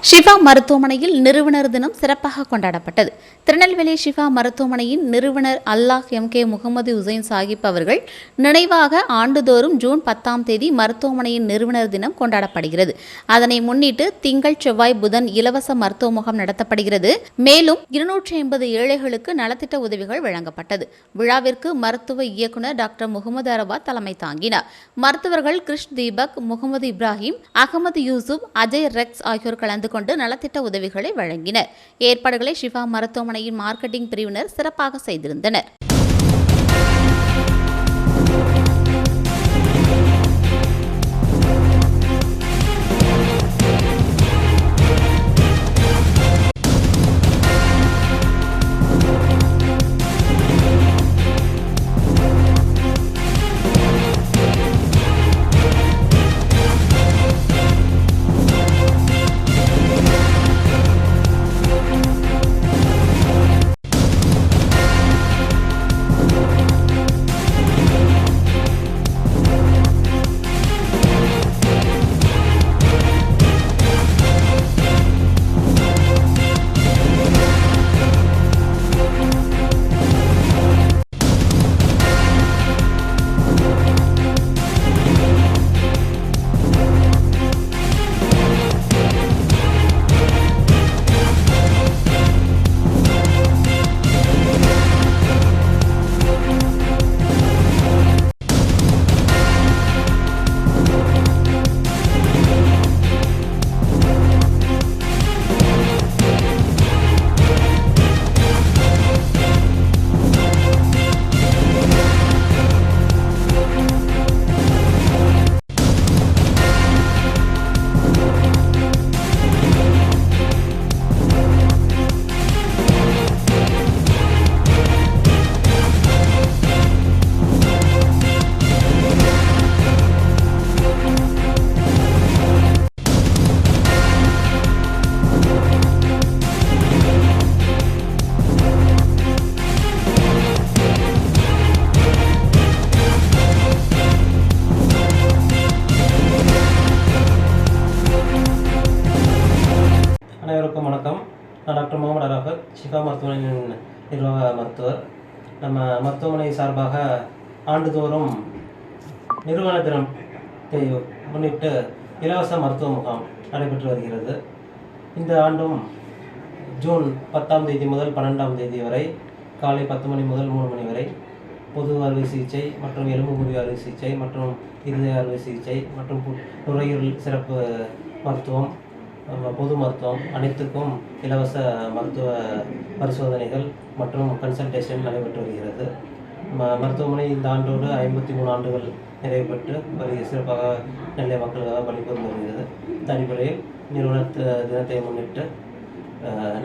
ஷிஃபா மருத்துவமனையில் நிறுவனர் தினம் சிறப்பாக கொண்டாடப்பட்டது. திருநெல்வேலி ஷிஃபா மருத்துவமனையின் நிறுவனர் அல்லாஹ் எம்.கே. முகமது உசைன் சாஹிப் அவர்கள் நினைவாக ஆண்டுதோறும் ஜூன் 10 மருத்துவமனையின் நிறுவனர் தினம் கொண்டாடப்படுகிறது. அதனை முன்னிட்டு திங்கள், செவ்வாய், புதன் இலவச மருத்துவ முகாம் நடத்தப்படுகிறது. மேலும் 280 ஏழைகளுக்கு நலத்திட்ட உதவிகள் வழங்கப்பட்டது. விழாவிற்கு மருத்துவ இயக்குநர் டாக்டர் முகமது அரபா தலைமை தாங்கினார். மருத்துவர்கள் கிருஷ் தீபக், முகமது இப்ராஹிம், அகமது யூசுப், அஜய் ரெக்ஸ் ஆகியோர் கலந்து கொண்டு நலத்திட்ட உதவிகளை வழங்கினர். ஏற்பாடுகளை ஷிஃபா மருத்துவமனையின் மார்க்கெட்டிங் பிரிவினர் சிறப்பாக செய்திருந்தனர். அனைவருக்கும் வணக்கம். நான் டாக்டர் முகமது அரபா, ஷிஃபா மருத்துவமனையின் நிர்வாக மருத்துவர். நம்ம மருத்துவமனை சார்பாக ஆண்டுதோறும் நிறுவன தினத்தை முன்னிட்டு இலவச மருத்துவ முகாம் நடைபெற்று வருகிறது. இந்த ஆண்டும் ஜூன் 10 முதல் 12 வரை காலை 10 மணி முதல் 3 மணி வரை பொது அறுவை சிகிச்சை மற்றும் எலும்பு முறிவு அறுவை சிகிச்சை மற்றும் இருதய அறுவை சிகிச்சை மற்றும் நுரையீரல் சிறப்பு மருத்துவம், பொது மருத்துவம் அனைத்துக்கும் இலவச மருத்துவ பரிசோதனைகள் மற்றும் கன்சல்டேஷன் நடைபெற்று வருகிறது. மருத்துவமனை இந்த ஆண்டோடு 53 ஆண்டுகள் நிறைவு பெற்று சிறப்பாக நெல்லை மக்களுக்காக பணிபுரிந்து வருகிறது. அடிப்படையில் நிறுவன தினத்தை முன்னிட்டு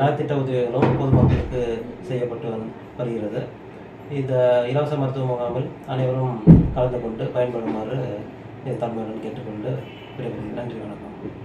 நலத்திட்ட உதவிகளும் பொதுமக்களுக்கு செய்யப்பட்டு வருகிறது. இந்த இலவச மருத்துவ முகாமில் அனைவரும் கலந்து கொண்டு பயன்படுமாறு தாழ்மையுடன் கேட்டுக்கொண்டு விடைபெறுகிறேன். நன்றி, வணக்கம்.